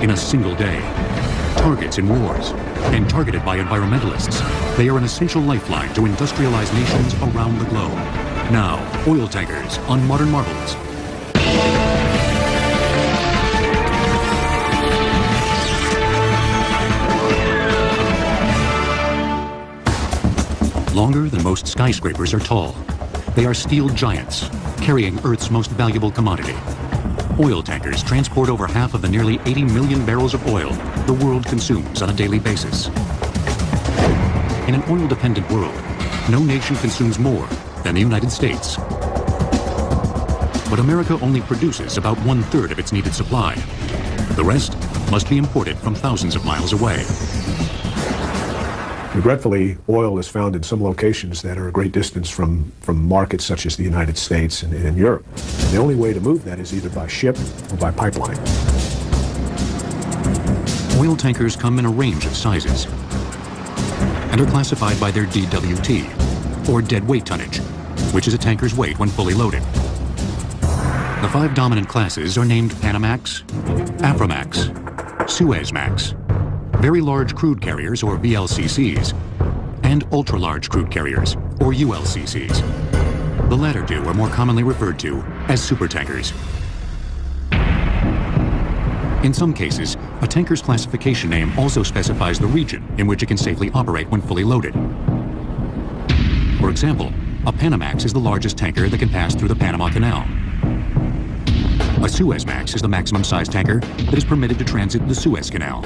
in a single day. Targets in wars, and targeted by environmentalists, they are an essential lifeline to industrialized nations around the globe. Now, oil tankers on Modern Marvels. Longer than most skyscrapers are tall. They are steel giants, carrying Earth's most valuable commodity. Oil tankers transport over half of the nearly 80 million barrels of oil the world consumes on a daily basis. In an oil-dependent world, no nation consumes more than the United States. But America only produces about 1/3 of its needed supply. The rest must be imported from thousands of miles away. Regretfully, oil is found in some locations that are a great distance from markets such as the United States and Europe. And the only way to move that is either by ship or by pipeline. Oil tankers come in a range of sizes and are classified by their DWT, or dead weight tonnage, which is a tanker's weight when fully loaded. The 5 dominant classes are named Panamax, Aframax, Suezmax, very large crude carriers, or VLCCs, and ultra-large crude carriers, or ULCCs. The latter two are more commonly referred to as supertankers. In some cases, a tanker's classification name also specifies the region in which it can safely operate when fully loaded. For example, a Panamax is the largest tanker that can pass through the Panama Canal. A Suezmax is the maximum size tanker that is permitted to transit the Suez Canal.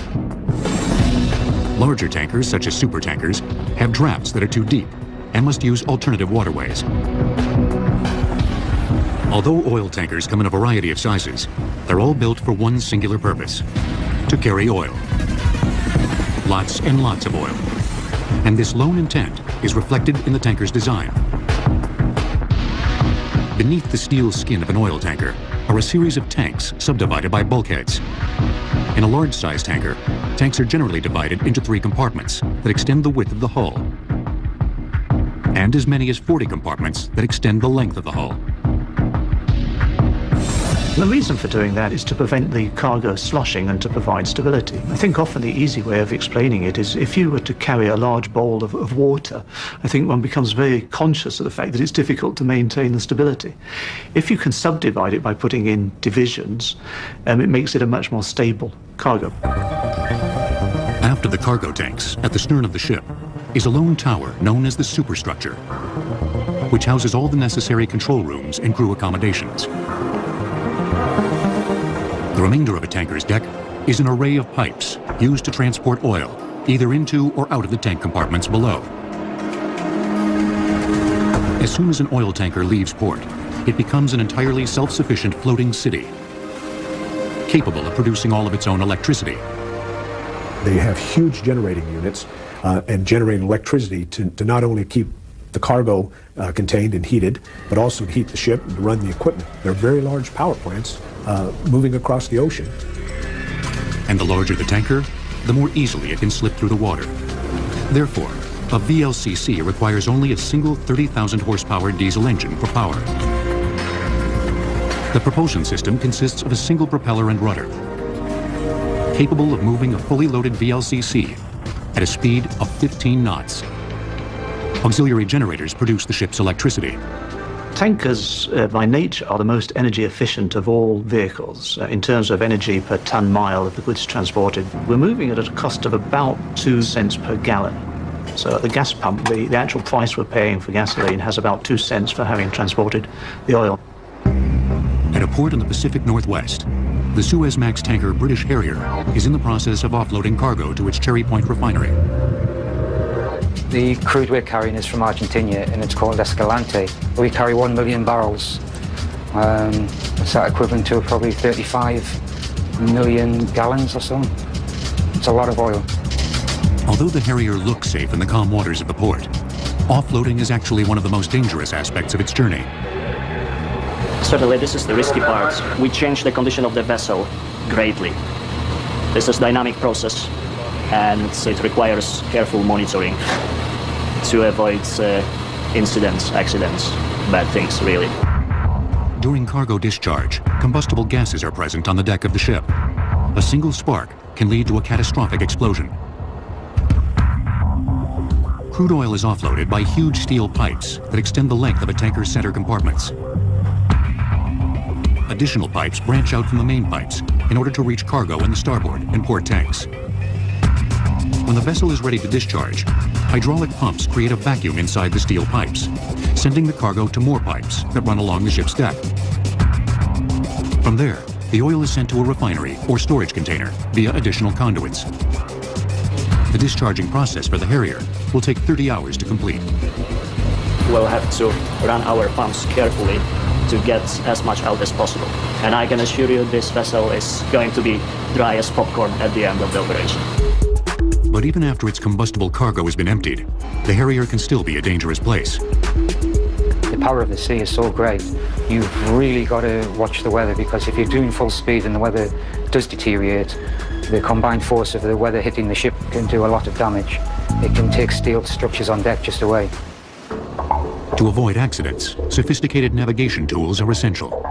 Larger tankers, such as supertankers, have drafts that are too deep and must use alternative waterways. Although oil tankers come in a variety of sizes, they're all built for one singular purpose: to carry oil. Lots and lots of oil. And this lone intent is reflected in the tanker's design. Beneath the steel skin of an oil tanker are a series of tanks subdivided by bulkheads. In a large-sized tanker, tanks are generally divided into 3 compartments that extend the width of the hull, and as many as 40 compartments that extend the length of the hull. The reason for doing that is to prevent the cargo sloshing and to provide stability. I think often the easy way of explaining it is if you were to carry a large bowl of water, I think one becomes very conscious of the fact that it's difficult to maintain the stability. If you can subdivide it by putting in divisions, it makes it a much more stable cargo. After the cargo tanks, at the stern of the ship, is a lone tower known as the superstructure, which houses all the necessary control rooms and crew accommodations. The remainder of a tanker's deck is an array of pipes used to transport oil, either into or out of the tank compartments below. As soon as an oil tanker leaves port, it becomes an entirely self-sufficient floating city, capable of producing all of its own electricity. They have huge generating units and generating electricity to not only keep the cargo contained and heated, but also to heat the ship and to run the equipment. They're very large power plants moving across the ocean. And the larger the tanker, the more easily it can slip through the water. Therefore, a VLCC requires only a single 30,000 horsepower diesel engine for power. The propulsion system consists of a single propeller and rudder, capable of moving a fully loaded VLCC at a speed of 15 knots. Auxiliary generators produce the ship's electricity. Tankers, by nature, are the most energy efficient of all vehicles. In terms of energy per ton-mile of the goods transported, we're moving it at a cost of about 2 cents per gallon. So at the gas pump, the actual price we're paying for gasoline has about 2 cents for having transported the oil. At a port in the Pacific Northwest, the Suezmax tanker British Harrier is in the process of offloading cargo to its Cherry Point refinery. The crude we're carrying is from Argentina, and it's called Escalante. We carry 1 million barrels. What's that equivalent to? Probably 35 million gallons or so. It's a lot of oil. Although the Harrier looks safe in the calm waters of the port, offloading is actually one of the most dangerous aspects of its journey. Certainly, this is the risky part. We change the condition of the vessel greatly. This is a dynamic process, and it requires careful monitoring to avoid incidents, accidents, bad things, really. During cargo discharge, combustible gases are present on the deck of the ship. A single spark can lead to a catastrophic explosion. Crude oil is offloaded by huge steel pipes that extend the length of a tanker's center compartments. Additional pipes branch out from the main pipes in order to reach cargo in the starboard and port tanks. When the vessel is ready to discharge, hydraulic pumps create a vacuum inside the steel pipes, sending the cargo to more pipes that run along the ship's deck. From there, the oil is sent to a refinery or storage container via additional conduits. The discharging process for the Harrier will take 30 hours to complete. We'll have to run our pumps carefully to get as much out as possible. And I can assure you this vessel is going to be dry as popcorn at the end of the operation. But even after its combustible cargo has been emptied, the Harrier can still be a dangerous place. The power of the sea is so great, you've really got to watch the weather, because if you're doing full speed and the weather does deteriorate, the combined force of the weather hitting the ship can do a lot of damage. It can take steel structures on deck just away. To avoid accidents, sophisticated navigation tools are essential.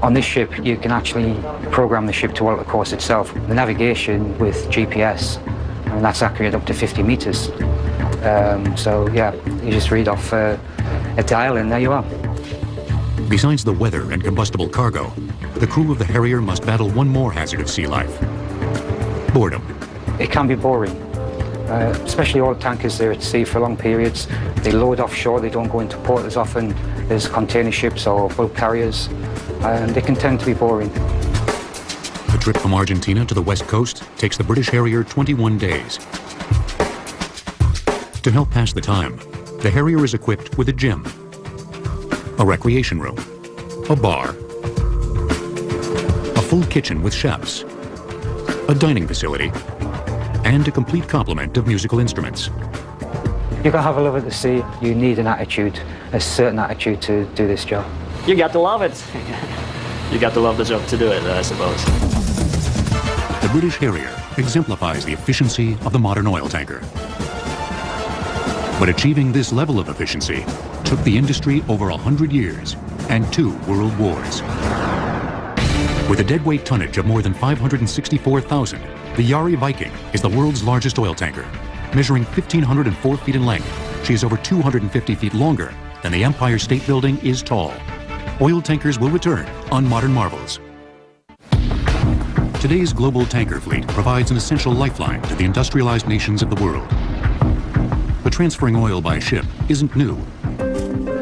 On this ship, you can actually program the ship to alter course itself. The navigation with GPS, and that's accurate up to 50 meters. So yeah, you just read off a dial and there you are. Besides the weather and combustible cargo, the crew of the Harrier must battle one more hazard of sea life: boredom. It can be boring, especially oil tankers. They're at sea for long periods. They load offshore, they don't go into port as often as container ships or bulk carriers, and they can tend to be boring. The trip from Argentina to the west coast takes the British Harrier 21 days. To help pass the time, the Harrier is equipped with a gym, a recreation room, a bar, a full kitchen with chefs, a dining facility, and a complete complement of musical instruments. You can have a love at the sea. You need an attitude, a certain attitude to do this job. You got to love it. You got to love the job to do it, I suppose. The British Harrier exemplifies the efficiency of the modern oil tanker. But achieving this level of efficiency took the industry over 100 years and 2 world wars. With a deadweight tonnage of more than 564,000, the Yari Viking is the world's largest oil tanker. Measuring 1,504 feet in length, she is over 250 feet longer than the Empire State Building is tall. Oil tankers will return on Modern Marvels. Today's global tanker fleet provides an essential lifeline to the industrialized nations of the world. But transferring oil by ship isn't new.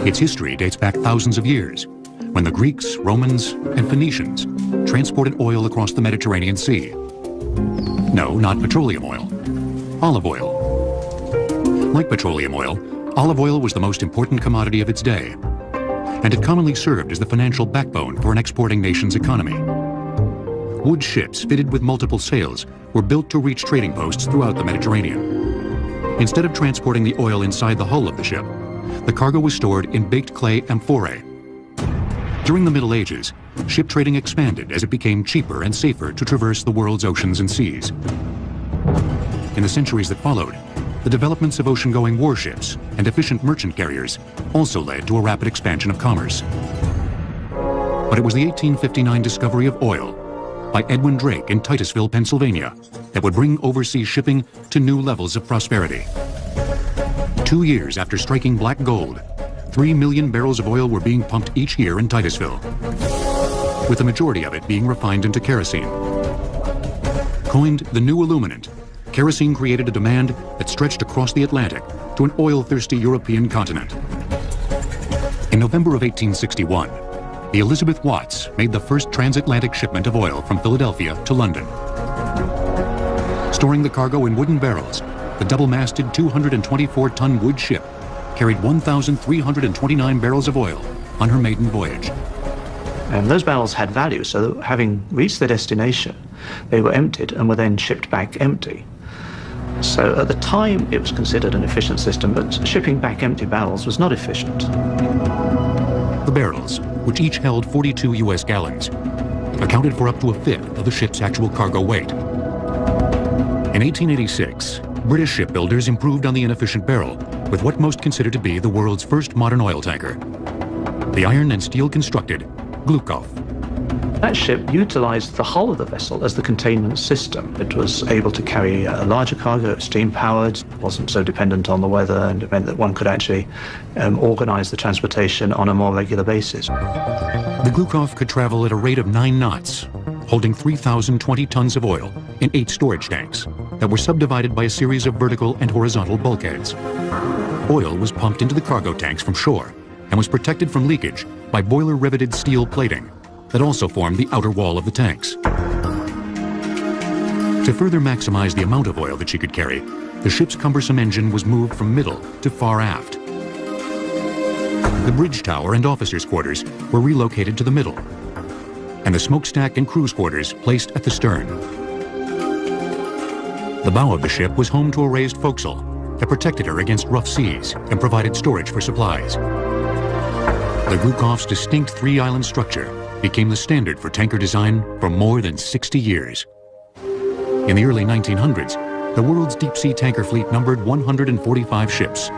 Its history dates back thousands of years, when the Greeks, Romans, and Phoenicians transported oil across the Mediterranean Sea. No, not petroleum oil. Olive oil. Like petroleum oil, olive oil was the most important commodity of its day, and it commonly served as the financial backbone for an exporting nation's economy. Wood ships fitted with multiple sails were built to reach trading posts throughout the Mediterranean. Instead of transporting the oil inside the hull of the ship, the cargo was stored in baked clay amphorae. During the Middle Ages, ship trading expanded as it became cheaper and safer to traverse the world's oceans and seas. In the centuries that followed, the developments of ocean-going warships and efficient merchant carriers also led to a rapid expansion of commerce. But it was the 1859 discovery of oil by Edwin Drake in Titusville, Pennsylvania, that would bring overseas shipping to new levels of prosperity. 2 years after striking black gold, 3 million barrels of oil were being pumped each year in Titusville, with the majority of it being refined into kerosene. Coined the new illuminant, kerosene created a demand that stretched across the Atlantic to an oil-thirsty European continent. In November of 1861, the Elizabeth Watts made the first transatlantic shipment of oil from Philadelphia to London. Storing the cargo in wooden barrels, the double-masted 224-ton wood ship carried 1,329 barrels of oil on her maiden voyage. And those barrels had value, so having reached their destination, they were emptied and were then shipped back empty. So at the time, it was considered an efficient system, but shipping back empty barrels was not efficient. The barrels, which each held 42 U.S. gallons, accounted for up to a fifth of the ship's actual cargo weight. In 1886, British shipbuilders improved on the inefficient barrel with what most consider to be the world's first modern oil tanker, the iron and steel constructed Glukov. That ship utilized the hull of the vessel as the containment system. It was able to carry a larger cargo, steam-powered, wasn't so dependent on the weather, and it meant that one could actually organize the transportation on a more regular basis. The Glukov could travel at a rate of 9 knots, holding 3,020 tons of oil in 8 storage tanks that were subdivided by a series of vertical and horizontal bulkheads. Oil was pumped into the cargo tanks from shore and was protected from leakage by boiler-riveted steel plating that also formed the outer wall of the tanks. To further maximize the amount of oil that she could carry, the ship's cumbersome engine was moved from middle to far aft. The bridge tower and officers' quarters were relocated to the middle, and the smokestack and crew's quarters placed at the stern. The bow of the ship was home to a raised forecastle that protected her against rough seas and provided storage for supplies. The Glukov's distinct 3-island structure became the standard for tanker design for more than 60 years. In the early 1900s, the world's deep-sea tanker fleet numbered 145 ships,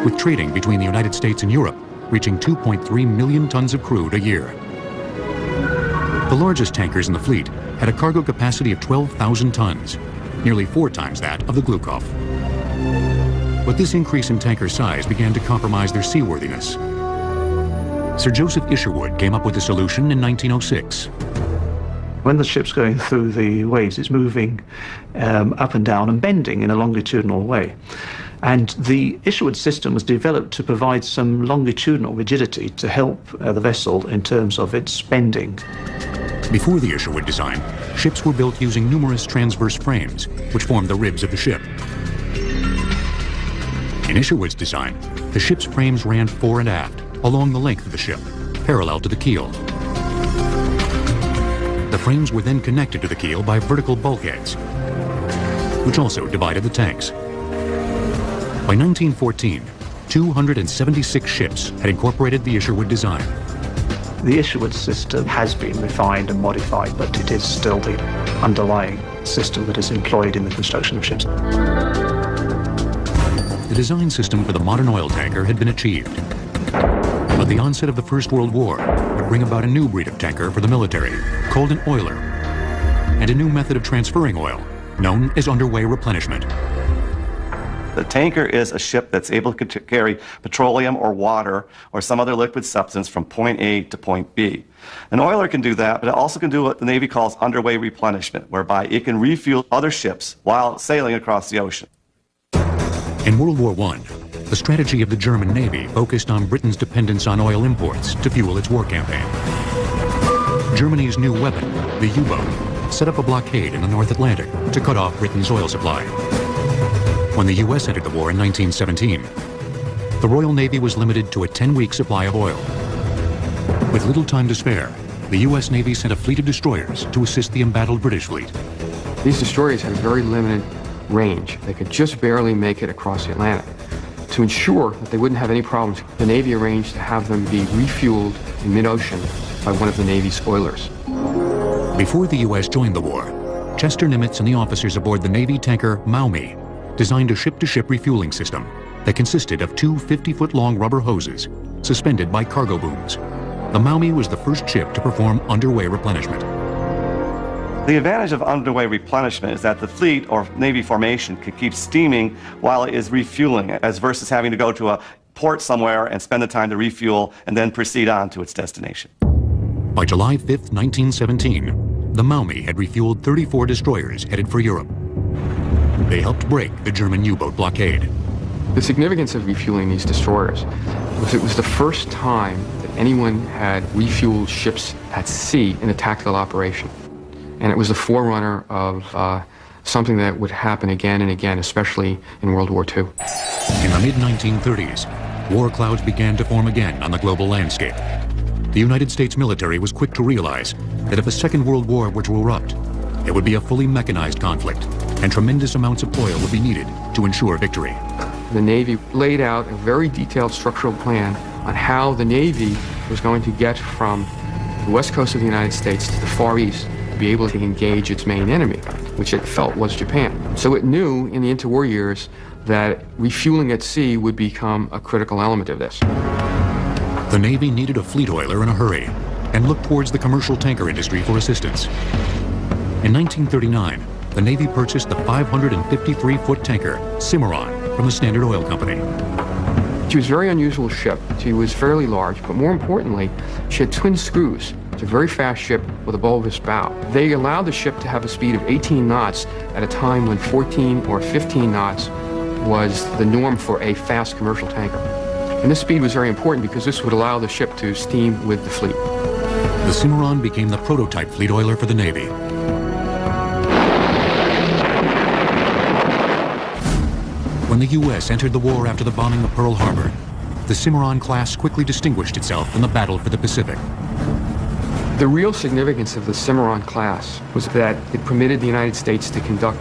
with trading between the United States and Europe reaching 2.3 million tons of crude a year. The largest tankers in the fleet had a cargo capacity of 12,000 tons, nearly 4 times that of the Glukov. But this increase in tanker size began to compromise their seaworthiness. Sir Joseph Isherwood came up with a solution in 1906. When the ship's going through the waves, it's moving up and down and bending in a longitudinal way. And the Isherwood system was developed to provide some longitudinal rigidity to help the vessel in terms of its bending. Before the Isherwood design, ships were built using numerous transverse frames, which formed the ribs of the ship. In Isherwood's design, the ship's frames ran fore and aft, along the length of the ship, parallel to the keel. The frames were then connected to the keel by vertical bulkheads, which also divided the tanks. By 1914, 276 ships had incorporated the Isherwood design. The Isherwood system has been refined and modified, but it is still the underlying system that is employed in the construction of ships. The design system for the modern oil tanker had been achieved. But the onset of the First World War would bring about a new breed of tanker for the military, called an oiler, and a new method of transferring oil, known as underway replenishment. The tanker is a ship that's able to carry petroleum or water or some other liquid substance from point A to point B. An oiler can do that, but it also can do what the Navy calls underway replenishment, whereby it can refuel other ships while sailing across the ocean. In World War I, the strategy of the German Navy focused on Britain's dependence on oil imports to fuel its war campaign. Germany's new weapon, the U-boat, set up a blockade in the North Atlantic to cut off Britain's oil supply. When the U.S. entered the war in 1917, the Royal Navy was limited to a 10-week supply of oil. With little time to spare, the U.S. Navy sent a fleet of destroyers to assist the embattled British fleet. These destroyers had a very limited range. They could just barely make it across the Atlantic. To ensure that they wouldn't have any problems, the Navy arranged to have them be refueled in mid-ocean by one of the Navy's oilers. Before the U.S. joined the war, Chester Nimitz and the officers aboard the Navy tanker Maumee designed a ship-to-ship refueling system that consisted of 2 50-foot-long rubber hoses suspended by cargo booms. The Maumee was the first ship to perform underway replenishment. The advantage of underway replenishment is that the fleet or Navy formation can keep steaming while it is refueling, as versus having to go to a port somewhere and spend the time to refuel and then proceed on to its destination. By July 5, 1917, the Maumee had refueled 34 destroyers headed for Europe. They helped break the German U-boat blockade. The significance of refueling these destroyers was it was the first time that anyone had refueled ships at sea in a tactical operation. And it was the forerunner of something that would happen again and again, especially in World War II. In the mid-1930s, war clouds began to form again on the global landscape. The United States military was quick to realize that if a Second World War were to erupt, it would be a fully mechanized conflict, and tremendous amounts of oil would be needed to ensure victory. The Navy laid out a very detailed structural plan on how the Navy was going to get from the west coast of the United States to the Far East to be able to engage its main enemy, which it felt was Japan. So it knew in the interwar years that refueling at sea would become a critical element of this. The Navy needed a fleet oiler in a hurry, and looked towards the commercial tanker industry for assistance. In 1939, the Navy purchased the 553-foot tanker Cimarron from the Standard Oil Company. She was a very unusual ship. She was fairly large, but more importantly, she had twin screws. It's a very fast ship with a bulbous bow. They allowed the ship to have a speed of 18 knots at a time when 14 or 15 knots was the norm for a fast commercial tanker. And this speed was very important because this would allow the ship to steam with the fleet. The Cimarron became the prototype fleet oiler for the Navy. When the U.S. entered the war after the bombing of Pearl Harbor, the Cimarron class quickly distinguished itself in the battle for the Pacific. The real significance of the Cimarron class was that it permitted the United States to conduct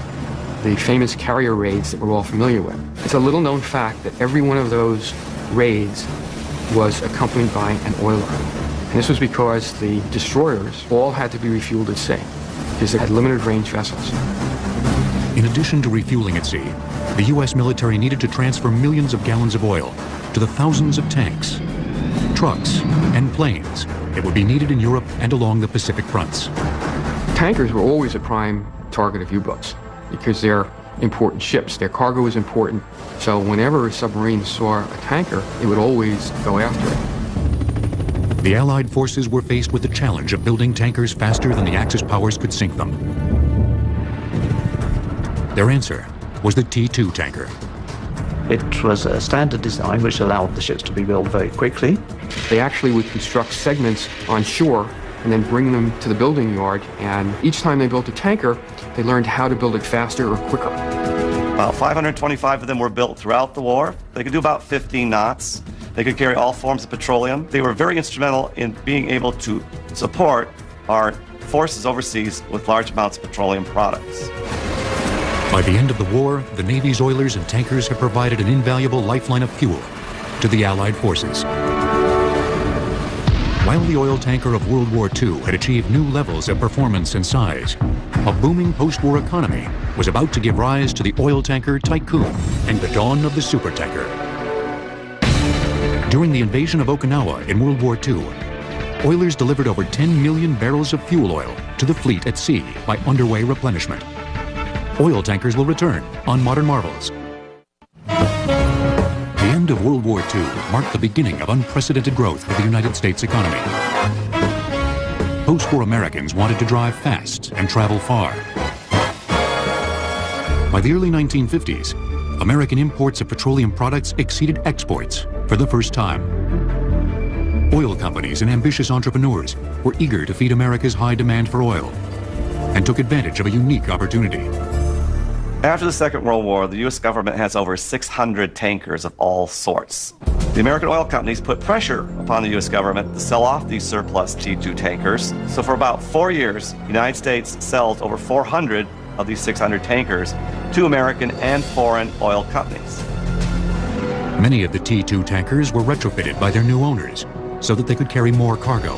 the famous carrier raids that we're all familiar with. It's a little-known fact that every one of those raids was accompanied by an oiler. And this was because the destroyers all had to be refueled at sea, because they had limited-range vessels. In addition to refueling at sea, the U.S. military needed to transfer millions of gallons of oil to the thousands of tanks, trucks, and planes that would be needed in Europe and along the Pacific fronts. Tankers were always a prime target of U-boats because they're important ships. Their cargo is important, so whenever a submarine saw a tanker, it would always go after it. The Allied forces were faced with the challenge of building tankers faster than the Axis powers could sink them. Their answer was the T-2 tanker. It was a standard design which allowed the ships to be built very quickly. They actually would construct segments on shore and then bring them to the building yard, and each time they built a tanker, they learned how to build it faster or quicker. About 525 of them were built throughout the war. They could do about 15 knots. They could carry all forms of petroleum. They were very instrumental in being able to support our forces overseas with large amounts of petroleum products. By the end of the war, the Navy's oilers and tankers had provided an invaluable lifeline of fuel to the Allied forces. While the oil tanker of World War II had achieved new levels of performance and size, a booming post-war economy was about to give rise to the oil tanker Tycoon and the dawn of the supertanker. During the invasion of Okinawa in World War II, oilers delivered over 10 million barrels of fuel oil to the fleet at sea by underway replenishment. Oil tankers will return on Modern Marvels. The end of World War II marked the beginning of unprecedented growth for the United States economy. Post-war Americans wanted to drive fast and travel far. By the early 1950s, American imports of petroleum products exceeded exports for the first time. Oil companies and ambitious entrepreneurs were eager to feed America's high demand for oil and took advantage of a unique opportunity. After the Second World War, the U.S. government has over 600 tankers of all sorts. The American oil companies put pressure upon the U.S. government to sell off these surplus T-2 tankers. So for about 4 years, the United States sells over 400 of these 600 tankers to American and foreign oil companies. Many of the T-2 tankers were retrofitted by their new owners so that they could carry more cargo.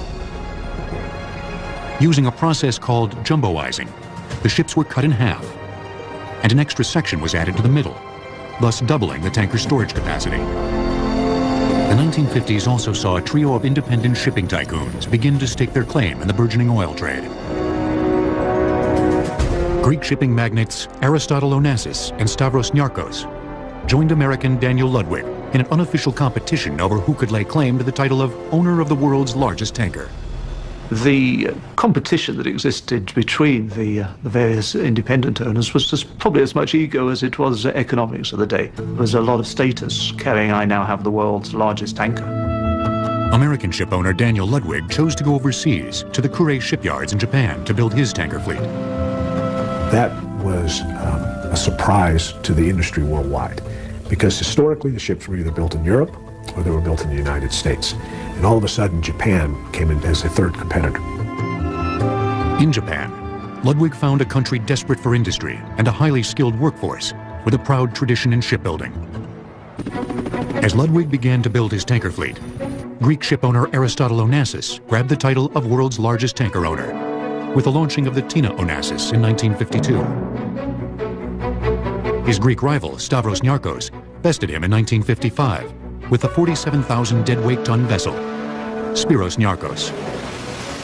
Using a process called jumboizing, the ships were cut in half, and an extra section was added to the middle, thus doubling the tanker's storage capacity. The 1950s also saw a trio of independent shipping tycoons begin to stake their claim in the burgeoning oil trade. Greek shipping magnates Aristotle Onassis and Stavros Niarchos joined American Daniel Ludwig in an unofficial competition over who could lay claim to the title of owner of the world's largest tanker. The competition that existed between the various independent owners was just probably as much ego as it was economics of the day. There was a lot of status carrying, I now have the world's largest tanker. American ship owner Daniel Ludwig chose to go overseas to the Kure shipyards in Japan to build his tanker fleet. That was a surprise to the industry worldwide, because historically the ships were either built in Europe or they were built in the United States. And all of a sudden, Japan came in as a third competitor. In Japan, Ludwig found a country desperate for industry and a highly skilled workforce with a proud tradition in shipbuilding. As Ludwig began to build his tanker fleet, Greek shipowner Aristotle Onassis grabbed the title of world's largest tanker owner with the launching of the Tina Onassis in 1952. His Greek rival, Stavros Niarchos, bested him in 1955 with the 47,000 deadweight ton vessel, Spiros Niarchos.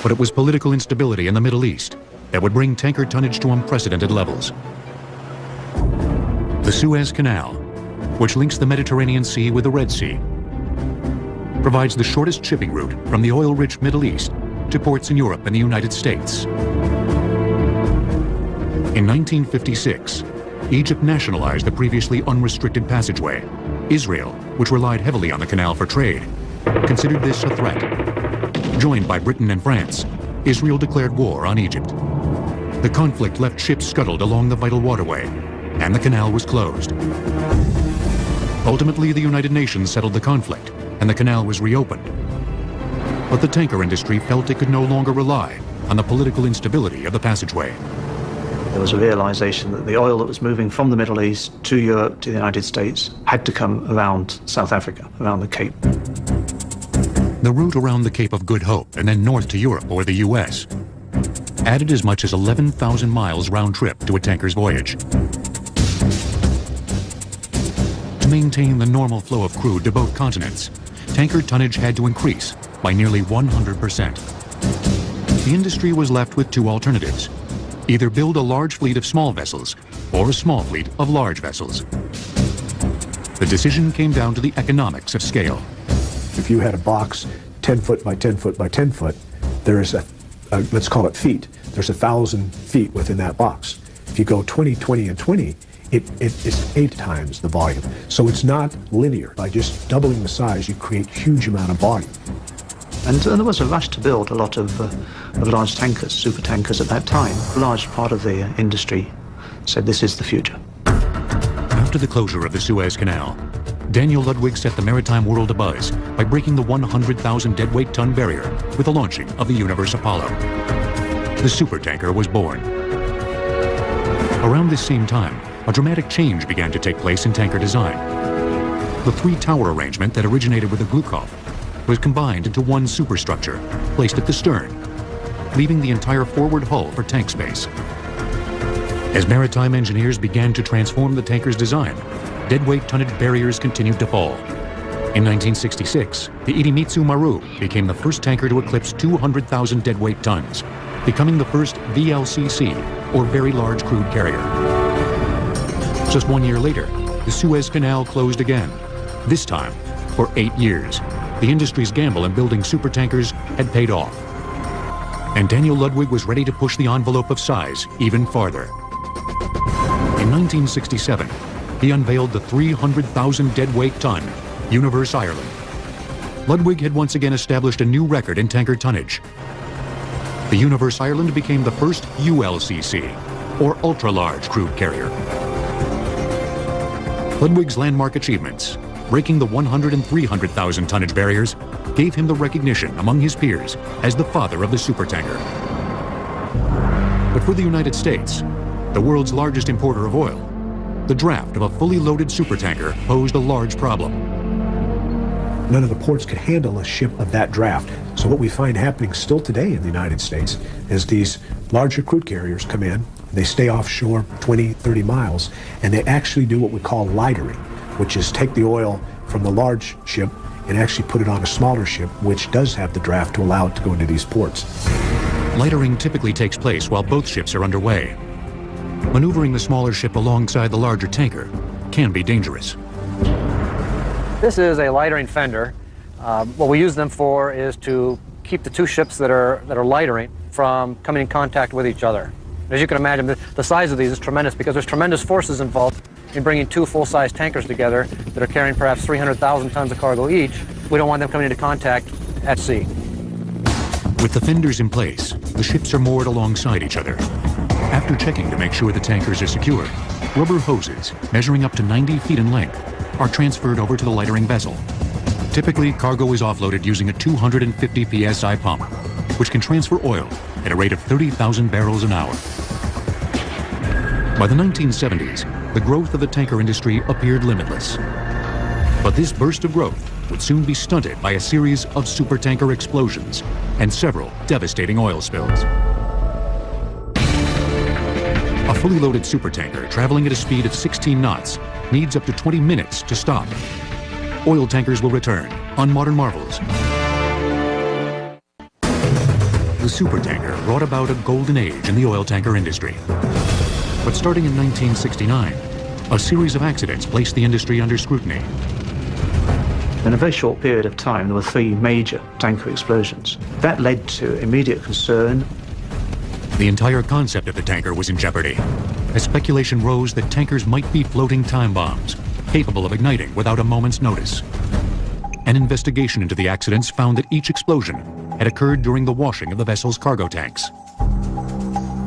But it was political instability in the Middle East that would bring tanker tonnage to unprecedented levels. The Suez Canal, which links the Mediterranean Sea with the Red Sea, provides the shortest shipping route from the oil-rich Middle East to ports in Europe and the United States. In 1956, Egypt nationalized the previously unrestricted passageway. Israel, which relied heavily on the canal for trade, considered this a threat. Joined by Britain and France, Israel declared war on Egypt. The conflict left ships scuttled along the vital waterway, and the canal was closed. Ultimately, the United Nations settled the conflict, and the canal was reopened. But the tanker industry felt it could no longer rely on the political instability of the passageway. There was a realization that the oil that was moving from the Middle East to Europe, to the United States, had to come around South Africa, around the Cape. The route around the Cape of Good Hope and then north to Europe or the US added as much as 11,000 miles round trip to a tanker's voyage. To maintain the normal flow of crude to both continents, tanker tonnage had to increase by nearly 100%. The industry was left with two alternatives: either build a large fleet of small vessels or a small fleet of large vessels. The decision came down to the economics of scale. If you had a box 10 foot by 10 foot by 10 foot, there is let's call it feet, there's 1,000 feet within that box. If you go 20, 20, and 20, it is 8 times the volume. So it's not linear. By just doubling the size, you create huge amount of volume. And there was a rush to build a lot of large tankers, super tankers at that time. A large part of the industry said this is the future. After the closure of the Suez Canal, Daniel Ludwig set the maritime world abuzz by breaking the 100,000 deadweight ton barrier with the launching of the Universe Apollo. The supertanker was born. Around this same time, a dramatic change began to take place in tanker design. The three-tower arrangement that originated with the Glukov was combined into one superstructure, placed at the stern, leaving the entire forward hull for tank space. As maritime engineers began to transform the tanker's design, deadweight tonnage barriers continued to fall. In 1966, the Idemitsu Maru became the first tanker to eclipse 200,000 deadweight tons, becoming the first VLCC, or Very Large Crude Carrier. Just 1 year later, the Suez Canal closed again, this time for 8 years. The industry's gamble in building supertankers had paid off. And Daniel Ludwig was ready to push the envelope of size even farther. In 1967, he unveiled the 300,000 deadweight ton Universe Ireland. Ludwig had once again established a new record in tanker tonnage. The Universe Ireland became the first ULCC, or ultra-large crude carrier. Ludwig's landmark achievements, breaking the 100 and 300,000 tonnage barriers, gave him the recognition among his peers as the father of the supertanker. But for the United States, the world's largest importer of oil, the draft of a fully loaded supertanker posed a large problem. None of the ports could handle a ship of that draft. So what we find happening still today in the United States is these larger crude carriers come in, they stay offshore 20, 30 miles, and they actually do what we call lightering, which is take the oil from the large ship and actually put it on a smaller ship, which does have the draft to allow it to go into these ports. Lightering typically takes place while both ships are underway. Maneuvering the smaller ship alongside the larger tanker can be dangerous. This is a lightering fender. What we use them for is to keep the two ships that are lightering from coming in contact with each other. As you can imagine, the size of these is tremendous because there's tremendous forces involved in bringing two full-size tankers together that are carrying perhaps 300,000 tons of cargo each. We don't want them coming into contact at sea. With the fenders in place, the ships are moored alongside each other. After checking to make sure the tankers are secure, rubber hoses measuring up to 90 feet in length are transferred over to the lightering vessel. Typically, cargo is offloaded using a 250 psi pump, which can transfer oil at a rate of 30,000 barrels an hour. By the 1970s, the growth of the tanker industry appeared limitless. But this burst of growth would soon be stunted by a series of supertanker explosions and several devastating oil spills. A fully loaded supertanker traveling at a speed of 16 knots needs up to 20 minutes to stop. Oil tankers will return on Modern Marvels. The supertanker brought about a golden age in the oil tanker industry. But starting in 1969, a series of accidents placed the industry under scrutiny. In a very short period of time, there were 3 major tanker explosions. That led to immediate concern. The entire concept of the tanker was in jeopardy, as speculation rose that tankers might be floating time bombs, capable of igniting without a moment's notice. An investigation into the accidents found that each explosion had occurred during the washing of the vessel's cargo tanks.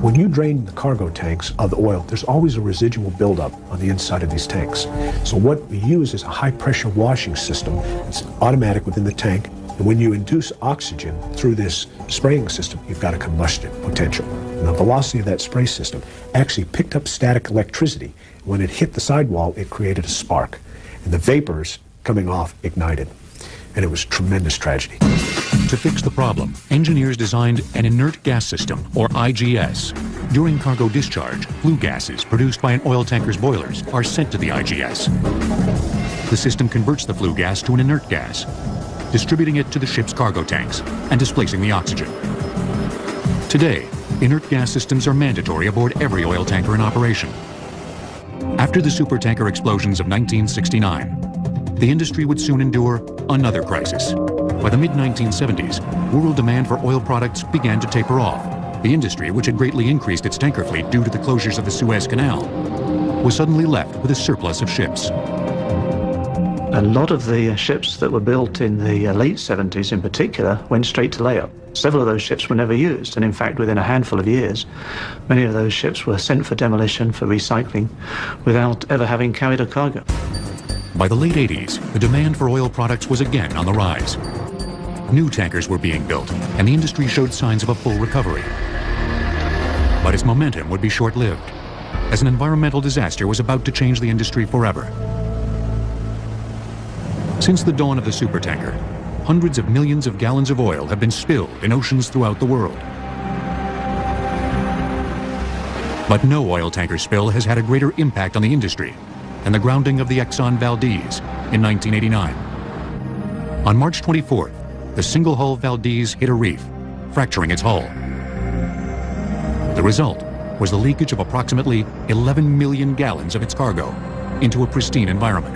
When you drain the cargo tanks of the oil, there's always a residual buildup on the inside of these tanks. So what we use is a high-pressure washing system. It's automatic within the tank, and when you induce oxygen through this spraying system, you've got a combustion potential. And the velocity of that spray system actually picked up static electricity. When it hit the sidewall, it created a spark, and the vapors coming off ignited. And it was a tremendous tragedy. To fix the problem, engineers designed an inert gas system, or IGS. During cargo discharge, flue gases produced by an oil tanker's boilers are sent to the IGS. The system converts the flue gas to an inert gas, distributing it to the ship's cargo tanks and displacing the oxygen. Today, inert gas systems are mandatory aboard every oil tanker in operation. After the supertanker explosions of 1969, the industry would soon endure another crisis. By the mid-1970s, world demand for oil products began to taper off. The industry, which had greatly increased its tanker fleet due to the closures of the Suez Canal, was suddenly left with a surplus of ships. A lot of the ships that were built in the late 70s in particular went straight to layup. Several of those ships were never used, and in fact within a handful of years, many of those ships were sent for demolition, for recycling, without ever having carried a cargo. By the late 80s, the demand for oil products was again on the rise. New tankers were being built, and the industry showed signs of a full recovery. But its momentum would be short-lived, as an environmental disaster was about to change the industry forever. Since the dawn of the supertanker, hundreds of millions of gallons of oil have been spilled in oceans throughout the world. But no oil tanker spill has had a greater impact on the industry than the grounding of the Exxon Valdez in 1989. On March 24th, the single-hull Valdez hit a reef, fracturing its hull. The result was the leakage of approximately 11 million gallons of its cargo into a pristine environment.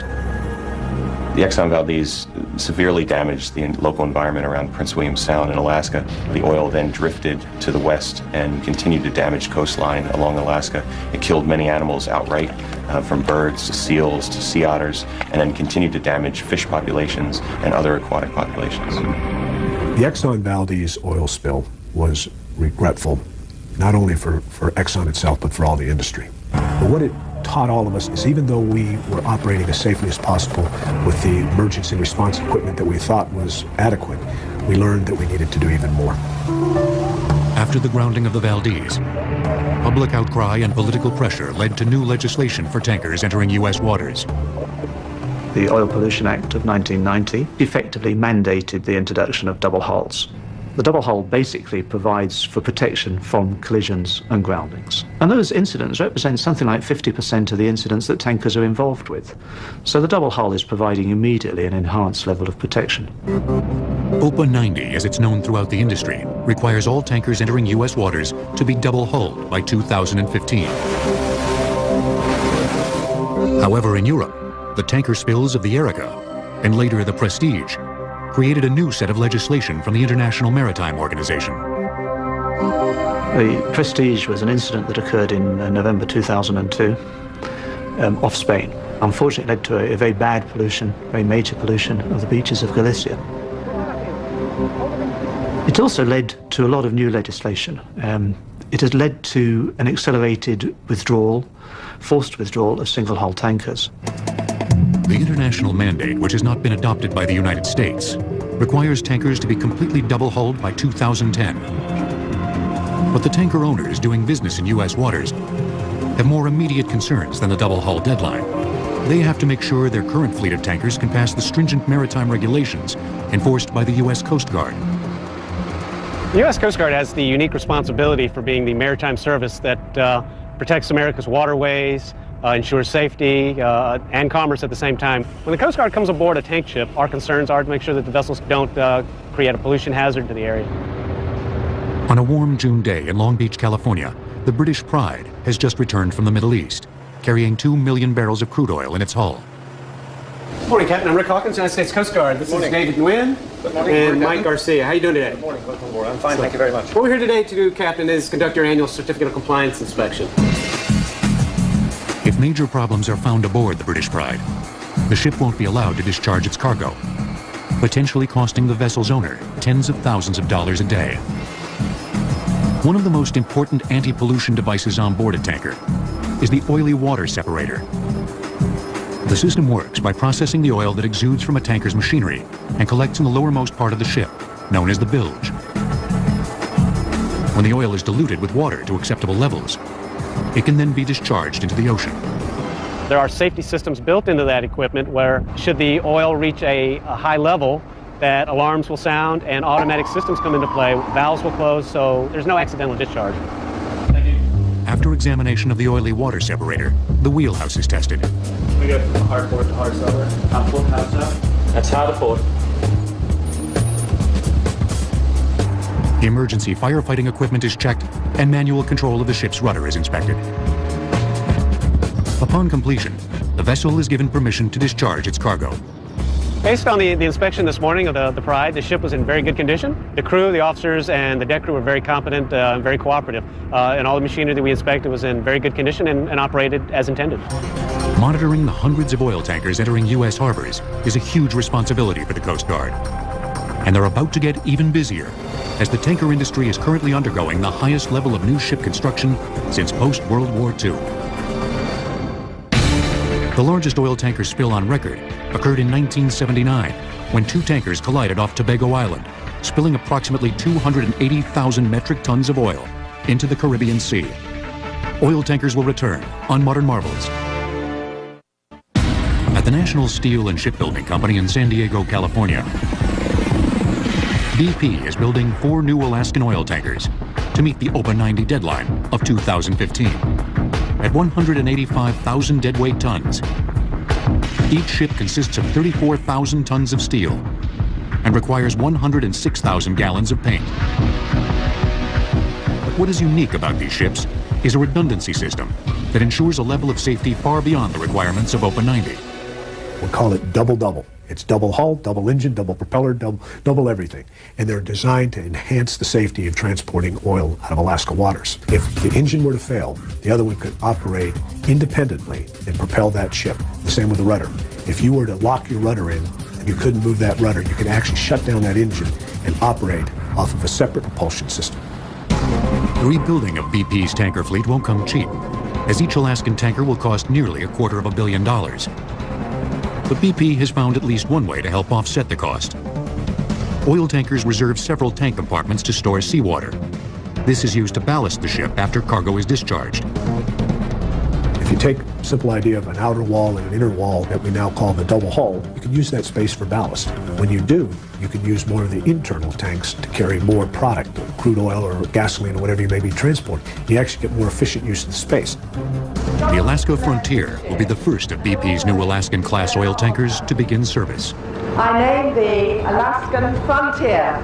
The Exxon Valdez severely damaged the local environment around Prince William Sound in Alaska. The oil then drifted to the west and continued to damage coastline along Alaska. It killed many animals outright, from birds to seals to sea otters, and then continued to damage fish populations and other aquatic populations. The Exxon Valdez oil spill was regretful, not only for Exxon itself, but for all the industry. But what it taught all of us is even though we were operating as safely as possible with the emergency response equipment that we thought was adequate, we learned that we needed to do even more. After the grounding of the Valdez, public outcry and political pressure led to new legislation for tankers entering U.S. waters. The Oil Pollution Act of 1990 effectively mandated the introduction of double hulls. The double hull basically provides for protection from collisions and groundings. And those incidents represent something like 50% of the incidents that tankers are involved with. So the double hull is providing immediately an enhanced level of protection. OPA 90, as it's known throughout the industry, requires all tankers entering U.S. waters to be double-hulled by 2015. However, in Europe, the tanker spills of the Erika, and later the Prestige, created a new set of legislation from the International Maritime Organization. The Prestige was an incident that occurred in November 2002 off Spain. Unfortunately, it led to a very bad pollution, very major pollution of the beaches of Galicia. It also led to a lot of new legislation. It has led to an accelerated withdrawal, forced withdrawal of single-hull tankers. The international mandate, which has not been adopted by the United States, requires tankers to be completely double-hulled by 2010. But the tanker owners doing business in U.S. waters have more immediate concerns than the double-hull deadline. They have to make sure their current fleet of tankers can pass the stringent maritime regulations enforced by the U.S. Coast Guard. The U.S. Coast Guard has the unique responsibility for being the maritime service that protects America's waterways, ensures safety and commerce at the same time. When the Coast Guard comes aboard a tank ship, our concerns are to make sure that the vessels don't create a pollution hazard to the area. On a warm June day in Long Beach, California, the British Pride has just returned from the Middle East, carrying 2 million barrels of crude oil in its hull. Good morning, Captain. I'm Rick Hawkins, United States Coast Guard. This is David Nguyen and Mike Garcia. How are you doing today? Good morning. Welcome aboard. I'm fine, thank you very much. What we're here today to do, Captain, is conduct your annual Certificate of Compliance inspection. If major problems are found aboard the British Pride, the ship won't be allowed to discharge its cargo, potentially costing the vessel's owner tens of thousands of dollars a day. One of the most important anti-pollution devices on board a tanker is the oily water separator. The system works by processing the oil that exudes from a tanker's machinery and collects in the lowermost part of the ship, known as the bilge. When the oil is diluted with water to acceptable levels, it can then be discharged into the ocean. There are safety systems built into that equipment where, should the oil reach a high level, that alarms will sound and automatic systems come into play. Valves will close, so there's no accidental discharge. After examination of the oily water separator, the wheelhouse is tested. We go from hard port to hard cellar. Hard port, hard cellar. That's hard port. Emergency firefighting equipment is checked, and manual control of the ship's rudder is inspected. Upon completion, the vessel is given permission to discharge its cargo. Based on the inspection this morning of the Pride, the ship was in very good condition. The crew, the officers, and the deck crew were very competent and very cooperative. And all the machinery that we inspected was in very good condition and operated as intended. Monitoring the hundreds of oil tankers entering U.S. harbors is a huge responsibility for the Coast Guard. And they're about to get even busier, as the tanker industry is currently undergoing the highest level of new ship construction since post-World War II. The largest oil tanker spill on record occurred in 1979, when 2 tankers collided off Tobago Island, spilling approximately 280,000 metric tons of oil into the Caribbean Sea. Oil tankers will return on Modern Marvels. At the National Steel and Shipbuilding Company in San Diego, California, BP is building 4 new Alaskan oil tankers to meet the OPA 90 deadline of 2015. At 185,000 deadweight tons, each ship consists of 34,000 tons of steel and requires 106,000 gallons of paint. But what is unique about these ships is a redundancy system that ensures a level of safety far beyond the requirements of OPA 90. We call it double-double. It's double hull, double engine, double propeller, double everything. And they're designed to enhance the safety of transporting oil out of Alaska waters. If the engine were to fail, the other one could operate independently and propel that ship. The same with the rudder. If you were to lock your rudder in and you couldn't move that rudder, you could actually shut down that engine and operate off of a separate propulsion system. The rebuilding of BP's tanker fleet won't come cheap, as each Alaskan tanker will cost nearly $250 million. But BP has found at least one way to help offset the cost. Oil tankers reserve several tank compartments to store seawater. This is used to ballast the ship after cargo is discharged. If you take a simple idea of an outer wall and an inner wall that we now call the double hull, you can use that space for ballast. When you do, you can use more of the internal tanks to carry more product, crude oil or gasoline or whatever you may be transporting. You actually get more efficient use of the space. The Alaska Frontier will be the first of BP's new Alaskan-class oil tankers to begin service. I name the Alaskan Frontier.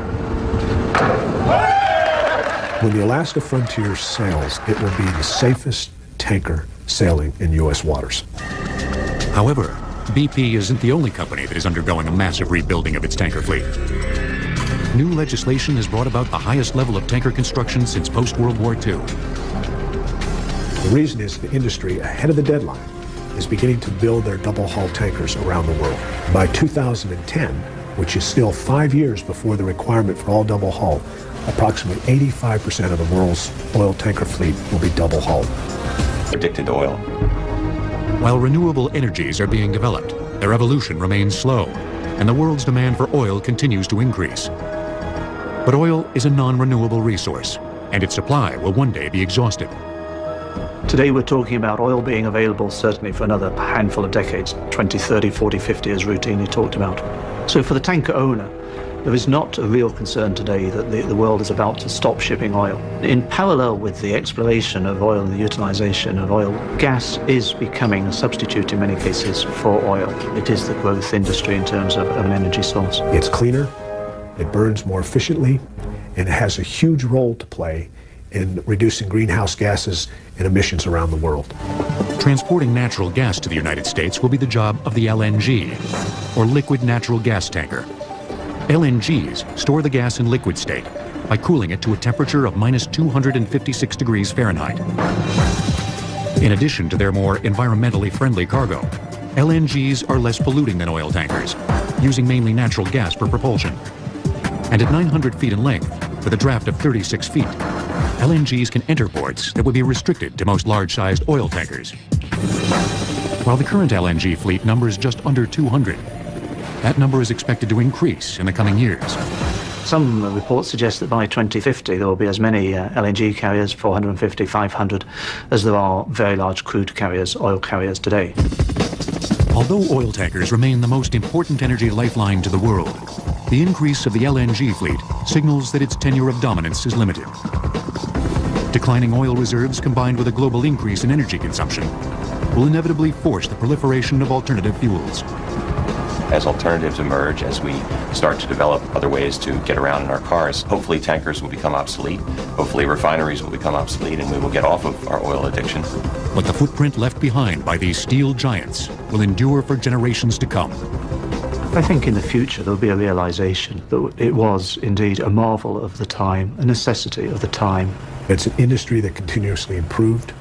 When the Alaska Frontier sails, it will be the safest tanker sailing in U.S. waters. However, BP isn't the only company that is undergoing a massive rebuilding of its tanker fleet. New legislation has brought about the highest level of tanker construction since post-World War II. The reason is the industry, ahead of the deadline, is beginning to build their double-hull tankers around the world. By 2010, which is still 5 years before the requirement for all double-hull, approximately 85% of the world's oil tanker fleet will be double-hulled. Addicted to oil. While renewable energies are being developed, their evolution remains slow, and the world's demand for oil continues to increase. But oil is a non-renewable resource, and its supply will one day be exhausted. Today we're talking about oil being available certainly for another handful of decades, 20, 30, 40, 50 as routinely talked about. So for the tanker owner, there is not a real concern today that the world is about to stop shipping oil. In parallel with the exploration of oil and the utilization of oil, gas is becoming a substitute in many cases for oil. It is the growth industry in terms of an energy source. It's cleaner, it burns more efficiently, and it has a huge role to play in reducing greenhouse gases and emissions around the world. Transporting natural gas to the United States will be the job of the LNG, or liquid natural gas tanker. LNGs store the gas in liquid state by cooling it to a temperature of minus 256 degrees Fahrenheit. In addition to their more environmentally friendly cargo, LNGs are less polluting than oil tankers, using mainly natural gas for propulsion. And at 900 feet in length, with a draft of 36 feet, LNGs can enter ports that would be restricted to most large-sized oil tankers. While the current LNG fleet numbers just under 200, that number is expected to increase in the coming years. Some reports suggest that by 2050 there will be as many LNG carriers, 450, 500, as there are very large crude carriers, oil carriers today. Although oil tankers remain the most important energy lifeline to the world, the increase of the LNG fleet signals that its tenure of dominance is limited. Declining oil reserves combined with a global increase in energy consumption will inevitably force the proliferation of alternative fuels. As alternatives emerge, as we start to develop other ways to get around in our cars, hopefully tankers will become obsolete, hopefully refineries will become obsolete, and we will get off of our oil addiction. But the footprint left behind by these steel giants will endure for generations to come. I think in the future there will be a realization that it was indeed a marvel of the time, a necessity of the time. It's an industry that continuously improved,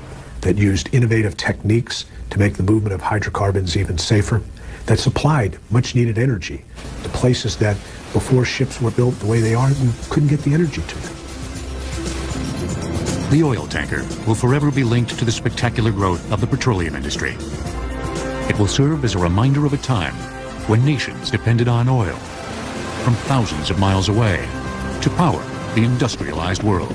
that used innovative techniques to make the movement of hydrocarbons even safer, that supplied much needed energy to places that before ships were built the way they are, we couldn't get the energy to them. The oil tanker will forever be linked to the spectacular growth of the petroleum industry. It will serve as a reminder of a time when nations depended on oil from thousands of miles away to power the industrialized world.